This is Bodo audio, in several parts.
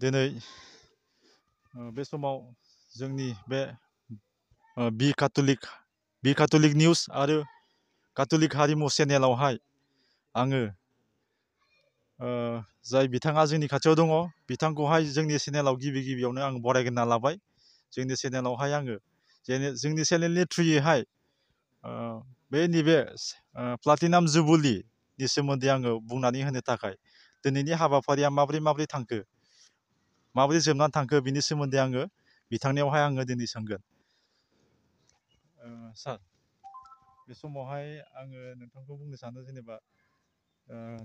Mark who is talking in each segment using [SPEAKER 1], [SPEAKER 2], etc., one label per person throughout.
[SPEAKER 1] दिनै बे समाव जोंनि बे बि काथलिक निउस आरो काथलिक हारिमु चेनेलावहाय आङो जाय बिथाङा जोंनि खाथियाव दङ बिथांखौहाय जोंनि चेनेलाव गिबियावनो आं बरायग्रोना लाबाय। जोंनि चेनेलावहाय आङो जोंनि चेनेलनि थ्रुयैहाय बे नैबे प्लाटिनाम जुबुलिनि सोमोन्दै आङो बुंनानै होनो थाखाय दिनैनि हाबाफारिया माबोरै थांखो, माबोरै जोबनानै थांखो बिनि सोमोन्दै आङो बिथांनियावहाय आङो दिनै सोंगोन। सार, बे समावहाय आङो नोंथांखौ बुंनो सानो जेनेबा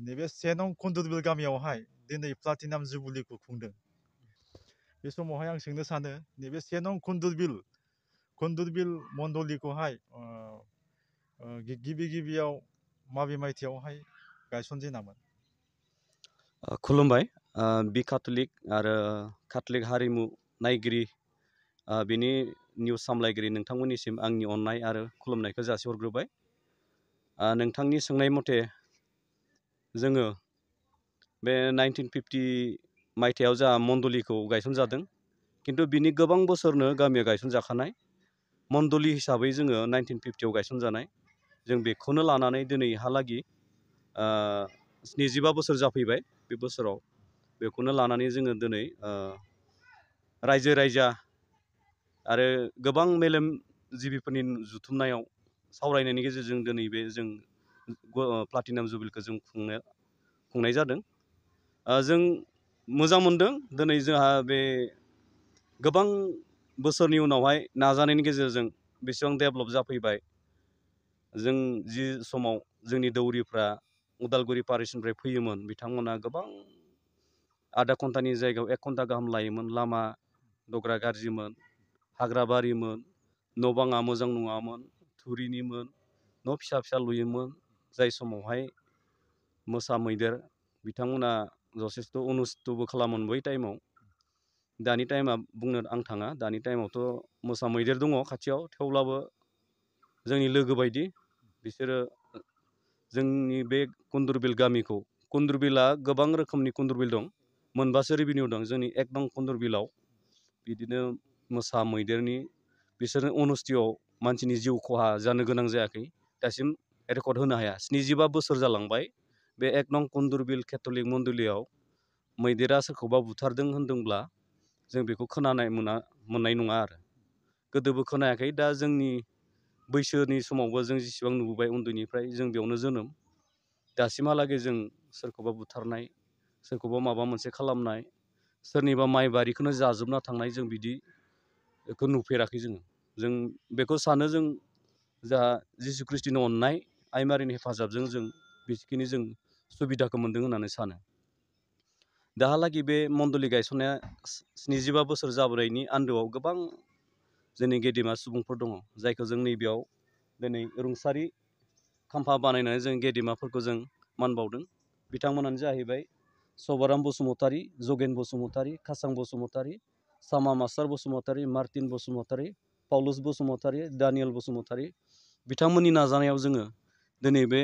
[SPEAKER 1] नैबे 1 नं कन्दुरबिल गामियावहाय दिनै प्लाटिनाम जुबुलिखौ खुंदों। बे समावहाय आं सोंनो सानो नैबे 1 नं कन्दुरबिल मण्डलिखौहाय गिबियाव माबे मायथाइयावहाय गायसनजेनामोन?
[SPEAKER 2] खुलुमबाय। बि काथलिक आरो काथलिक हारिमु नायगिरि बिनि निउस सामलायगिरि नोंथांमोननिसिम आंनि अननाय आरो खुलुमनायखौ जासिहरग्रोबाय। नोंथांनि सोंनाय मथे जोङो बे 1950 मायथाइयाव जा मण्डलिखौ गायसनजादों, खिन्थु बिनि गोबां बोसोरनो गामिया गायसनजाखानाय। मण्डलि हिसाबै जोङो 1950आव गायसनजानाय। जों बेखौनो लानानै दिनैहालागि 75 बोसोर जाफैबाय। बे बोसोराव बेखौनो लानानै जोङो दिनै रायजो राजा आरो गोबां मेलेमजिबिफोरनि जुथुमनायाव सावरायनायनि गेजेरजों दिनै बे जों प्लाटिनाम जुबुलिखौ जों खुंनाय जादों। जों मोजां मोनदों दिनै जोंहा बे गोबां बोसोरनि उनावहाय नाजानायनि गेजेरजों बेसेबां डेभेलप जाफैबाय। जों जि समाव जोंनि दौरिफ्रा उदालगुरि पारिसनिफ्राय फैयोमोन, बिथांमोना गोबां आधा घन्टानि जायगायाव 1 घन्टा गाहाम लायोमोन। लामा दग्रा गाज्रिमोन, हाग्रा बारिमोन, न' बाङा मोजां नङामोन, थुरिनिमोन, न' फिसा लुयोमोन। जाय समावहाय मोसा मैदेर बिथांमोना जथेस्थ' अनुस्थ'बो खालामोमोन बै टाइमाव। दानि टाइमा बुंनो आं थाङा, दानि टाइमावथ' मोसा मैदेर दङ खाथियाव, थेवब्लाबो जोंनि लोगो बायदि बिसोरो जोंनि बे कन्दुरबिल गामिखौ, कन्दुरबिला गोबां रोखोमनि कन्दुरबिल दं, मोनबासो रेभिनिउ दं। जोंनि 1 नं कन्दुरबिलाव बिदिनो मोसा मैदेरनि बिसोरनो अनुस्थियाव मानसिनि जिउ खहा जानो गोनां जायाखै, दासिम रेकर्ड होनो हाया। 75 बोसोर जालांबाय बे 1 नं कन्दुरबिल केथ'लिक मण्डलियाव मैदेरा सोरखौबा बुथारदों होनदोंब्ला जों बेखौ खोनानाय मोननाय नङा आरो। गोदोबो खोनायाखै। दा जोंनि बैसोनि समावबो जों जेसेबां नुबोबाय उन्दैनिफ्राय, जों बेयावनो जोनोम, दासिमहालागै जों सोरखौबा बुथारनाय, सोरखौबा माबा मोनसे खालामनाय, सोरनिबा माइ बारिखौनो जाजोबना थांनाय, जों बिदिखौ नुफेराखै। जों बेखौ सानो जों जाहा जिसु ख्रिस्ट'नि अननाय, आइ मारिनि हेफाजाबजों जों बेखिनि जों सुबिदाखौ मोन्दों होननानै सानो। दाहालागै बे मण्डलि गायसननाया 75 बोसोर जाबोनायनि आन्दोआव गोबां जोंनि गेदेमा सुबुंफोर दङ, जायखौ जों नैबेयाव दिनै रुंसारि खाम्फा बानायनानै जों गेदेमाफोरखौ जों मान बावदों। बिथांमोनानो जाहैबाय सभाराम बसुमतारी, जगेन बसुमतारी, कासां बसुमतारी, सामा मास्टार बसुमतारी, मार्टिन बसुमतारी, पाउलुस बसुमतारी, दानियेल बसुमतारी। बिथांमोननि नाजानायाव जोङो दिनै बे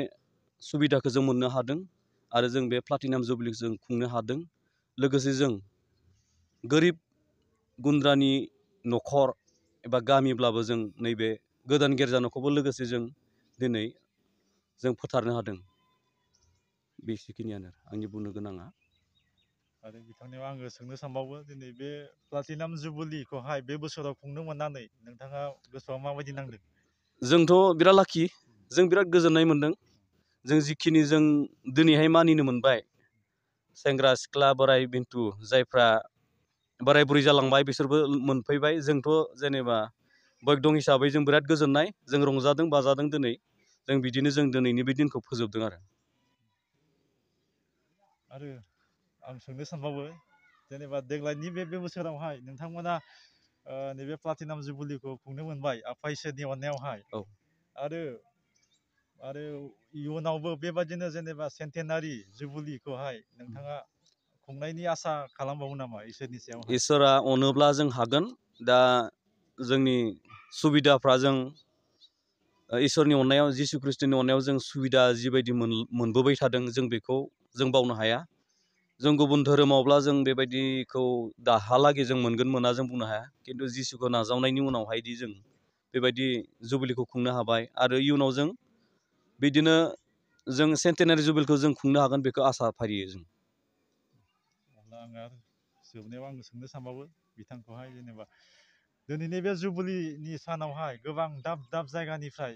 [SPEAKER 2] सुबिदाखौ जों मोननो हादों आरो जों बे प्लाटिनाम जुबलिखौ जों खुंनो हादों। लोगोसे जों गोरिब गुन्द्रानि न'खर एबा गामिब्लाबो जों नैबे गोदान गिर्जा न'खौबो लोगोसे जों दिनै जों फोथारनो हादों। बेखिनियानो आंनि बुंनो गोनाङा।
[SPEAKER 1] आरो बिथांनियाव आङो सोंनो सानबावो, दिनै बे प्लाटिनाम जुबुलिखौहाय बे बोसोराव खुंनो मोननानै नोंथाङा गोसोआव माबायदि नांदों?
[SPEAKER 2] जोंथ' बिराद लाखि, जों बिराद गोजोननाय मोन्दों। जों जिखिनि जों दिनैहाय मानिनो मोनबाय, सेंग्रा सिख्ला बोराय बेन्थु जायफ्रा बोराय बुरै जालांबाय बिसोरबो मोनफैबाय। जोंथ' जेनेबा बैग्दं हिसाबै जों बिराद गोजोननाय, जों रंजादों बाजादों दिनै। जों बिदिनो जों दिनैनि बे दिनखौ फोजोबदों आरो
[SPEAKER 1] आं सोंनो सानबावो, जेनेबा देग्लायनि बे बोसोरावहाय नोंथांमोना नैबे प्लाटिनाम जुबुलिखौ खुंनो मोनबाय आफा इसोरनि अननायावहाय।
[SPEAKER 2] औ।
[SPEAKER 1] आरो इयुनावबो बेबादिनो जेनेबा सेन्टेनारि जुबुलिखौहाय नोंथाङा खुंनायनि आसा खालामबावो नामा इसोरनि सायावहाय?
[SPEAKER 2] इसोरा अनोब्ला जों हागोन। दा जोंनि सुबिदाफ्रा जों इसोरनि अननायाव, जिसु ख्रिस्ट'नि अननायाव जों सुबिदा जिबायदि मोनबोबाय थादों, जों बेखौ जों बावनो हाया। जों गुबुन धोरोमावब्ला जों बेबायदिखौ दाहालागै जों मोनगोन मोना जों बुंनो हाया खिन्थु जिसुखौ नाजावनायनि उनावहायदि जों बेबायदि जुबिलिखौ खुंनो हाबाय आरो इयुनाव जों बिदिनो जों सेन्टेनारि जुबिलिखौ जों खुंनो हागोन बेखौ आसा फारियो जों।
[SPEAKER 1] अब्ला आङो आरो जोबनायाव आङो सोंनो सानबावो बिथांखौहाय जेनेबा दिनैनि बे जुबिलिनि सानावहाय गोबां दाब दाब जायगानिफ्राय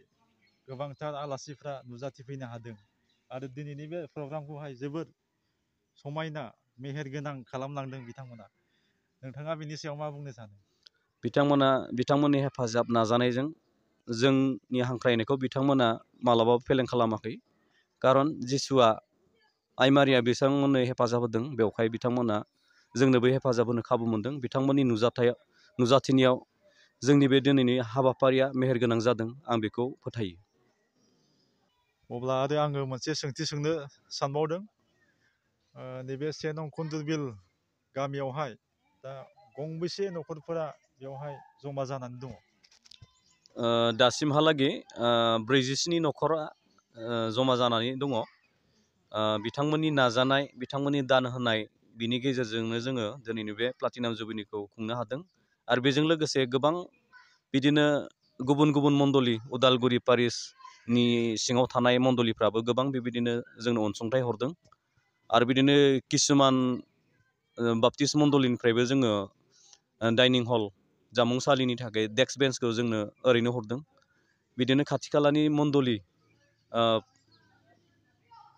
[SPEAKER 1] गोबांथार आलासिफ्रा नुजाथिफैनो हादों आरो दिनैनि बे प्रग्रामखौहाय जोबोद समायना मेहेरगोनां खालामलांदों बिथांमोना। नोंथाङा बिनि सायाव मा बुंनो सानो?
[SPEAKER 2] बिथांमोननि हेफाजाब नाजानायजों जोंनि हांख्रायनायखौ बिथांमोना मालाबाबो फेलें खालामाखै। खारन जिसुआ आइ मारिया बिथांमोननो हेफाजाब होदों बेवहाय बिथांमोना जोंनोबो हेफाजाब होनो खाबु मोनदों। बिथांमोननि नुजाथिनायाव जोंनि बे दिनैनि हाबाफारिया मेहेरगोनां जादों आं बेखौ फोथायो।
[SPEAKER 1] अब्ला आरो आङो मोनसे सोंथि सोंनो सानबावदों। नैबे 1 नं कुन्दुरबिल गामियावहाय दा गंबेसे न'खरफोरा बेवहाय जमा जानानै दङ?
[SPEAKER 2] दासिमहालागै 47 न'खरा जमा जानानै दङ। बिथांमोननि नाजानाय, बिथांमोननि दान होनाय बिनि गेजेरजोंनो जोङो दिनैनि बे प्लाटिनाम जुबिलिखौ खुंनो हादों। आरो बेजों लोगोसे गोबां बिदिनो गुबुन गुबुन मण्डलि उदालगुरि पारिसनि सिङाव थानाय मण्डलिफ्राबो गोबां बेबायदिनो जोंनो अनसुंथाइ हरदों। आरो बिदिनो किसुमान बाप्टिस्ट मण्डलिनिफ्रायबो जोङो डाइनिं हल जामुंसालिनि थाखाय डेस्क बेन्चखौ जोंनो ओरैनो हरदों। बिदिनो खाथि खालानि मण्डलि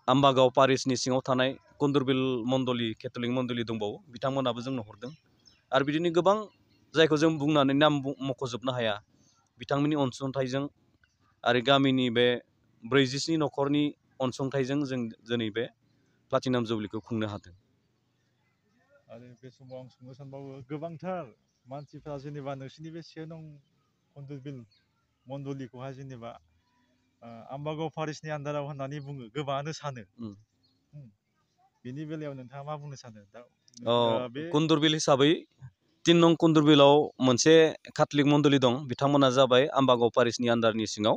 [SPEAKER 2] आम्बागाव पारिसनि सिङाव थानाय कुन्दुरबिल मण्डलि केथलिक मण्डलि दंबावो बिथांमोनाबो जोंनो हरदों। आरो बिदिनो गोबां जायखौ जों बुंनानै नाम मख'जोबनो हाया बिथांमोननि अनसुंथाइजों आरो गामिनि बे 47 न'खरनि अनसुंथाइजों जों दिनै बे प्लाटिनाम जुबिलिखौ खुंनो हादों।
[SPEAKER 1] आरो बे समाव आं सोंनो सानबावो गोबांथार मानसिफ्रा जेनेबा नोंसिनि बे 1 नं कुन्दुरबिल मण्डलिखौहाय जेनेबा आम्बागाव पारिसनि आन्दाराव होननानै बुङो, गोबाङानो सानो। बिनि बेलायाव नोंथाङा मा बुंनो सानो? दा बे
[SPEAKER 2] कुन्दुरबिल हिसाबै 3 नं कुन्दुरबिलाव मोनसे केथलिक मण्डलि दं, बिथांमोना जाबाय आम्बागाव पारिसनि आन्दारनि सिङाव।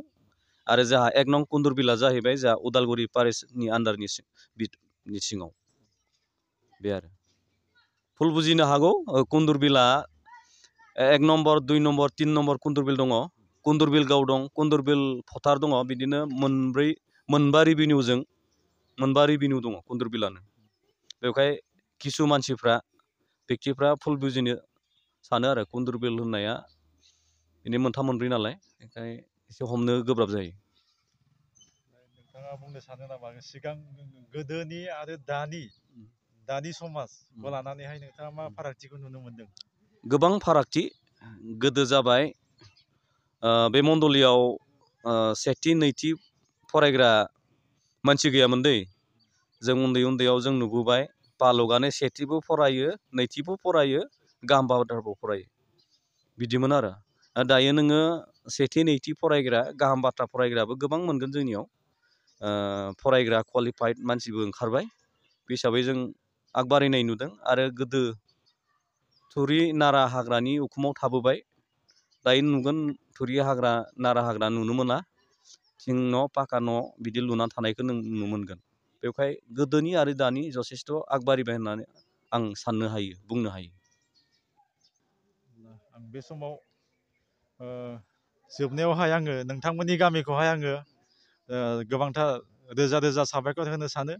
[SPEAKER 2] आरो जोंहा 1 नं कुन्दुरबिला जाहैबाय जोंहा उदालगुरि पारिसनि आन्दारनि सिङाव। बे आरो भुल बुजिनो हागौ, कुन्दुरबिला 1 नम्बर 2 नम्बर 3 नम्बर कुन्दुरबिल दङ। कुन्दुरबिल गाव दं, कुन्दुरबिल फोथार दङ, बिदिनो मोनबा रिभिनिउ दङ कुन्दुरबिलानो। बेवहाय किसु मानसिफ्रा बेक्तिफ्रा भुल बुजिनो सानो आरो कुन्दुरबिल होननाया बिनि मोनथाम मोनब्रै नालाय ओंखाय एसे हमनो गोब्राब जायो।
[SPEAKER 1] नोंथाङा बुंनो सानो नामा सिगां गोदोनि आरो दानि समाजखौ लानानैहाय नोंथाङा मा फारागथिखौ नुनो मोनदों?
[SPEAKER 2] गोबां फारागथि। गोदो जाबाय बे मण्डलियाव सेथि नैथि फरायग्रा मानसि गैयामोन दै। जों उन्दै उन्दैयाव जों नुबोबाय बालकआनो सेथिबो फरायो, नैथिबो फरायो, गाहाम बाथ्राबो फरायो बिदिमोन आरो। दायो नोङो सेथि नैथि फरायग्रा गाहाम बाथ्रा फरायग्राबो गोबां मोनगोन जोंनियाव। फरायग्रा क्वालिफाइड मानसिबो ओंखारबाय। बे हिसाबै जों आगबारिनाय नुदों। आरो गोदो थुरि नारा हाग्रानि उखुमाव थाबोबाय, दायो नुगोन थुरि हाग्रा नारा हाग्रा नुनो मोना, थिं न' पाका न' बिदि लुनानै थानायखौ नों नुनो मोनगोन। बेवहाय गोदोनि आरो दानि जथेस्थ' आगबारिबाय होननानै आं साननो हायो, बुंनो हायो।
[SPEAKER 1] आं बे समाव जोबनायावहाय आङो नोंथांमोननि गामिखौहाय आङो गोबांथार रोजा रोजा साबायखर होनो सानो।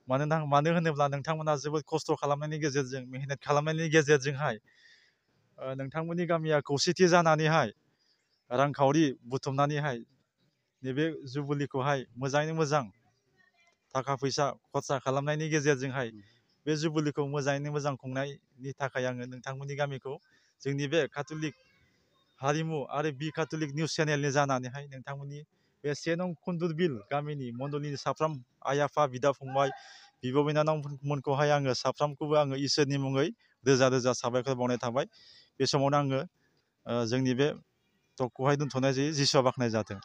[SPEAKER 1] मानो होनोब्ला नोंथांमोना जोबोद खस्थ' खालामनायनि गेजेरजों, मेहनत खालामनायनि गेजेरजोंहाय नोंथांमोननि गामिया खौसेथि जानानैहाय रांखावरि बुथुमनानैहाय नैबे जुबिलिखौहाय मोजाङैनो मोजां थाखा फैसा खरसा खालामनायनि गेजेरजोंहाय बे जुबिलिखौ मोजाङैनो मोजां खुंनायनि थाखाय आङो नोंथांमोननि गामिखौ जोंनि बे काथलिक हारिमु आरो बि काथलिक निउस चेनेलनि जानानैहाय नोंथांमोननि बे 1 नं कुन्दुरबिल गामिनि मण्डलिनि साफ्रोम आइ आफा बिदा फंबाय बिब' बिनानावमोनखौहाय आङो साफ्रोमखौबो आङो इसोरनि मुङै रोजा रोजा साबायखर बावनाय थाबाय। बे समावनो आङो जोंनि बे टकखौहाय दोनथ'नाय जायो। जिसुआ बाख्नाय जाथों।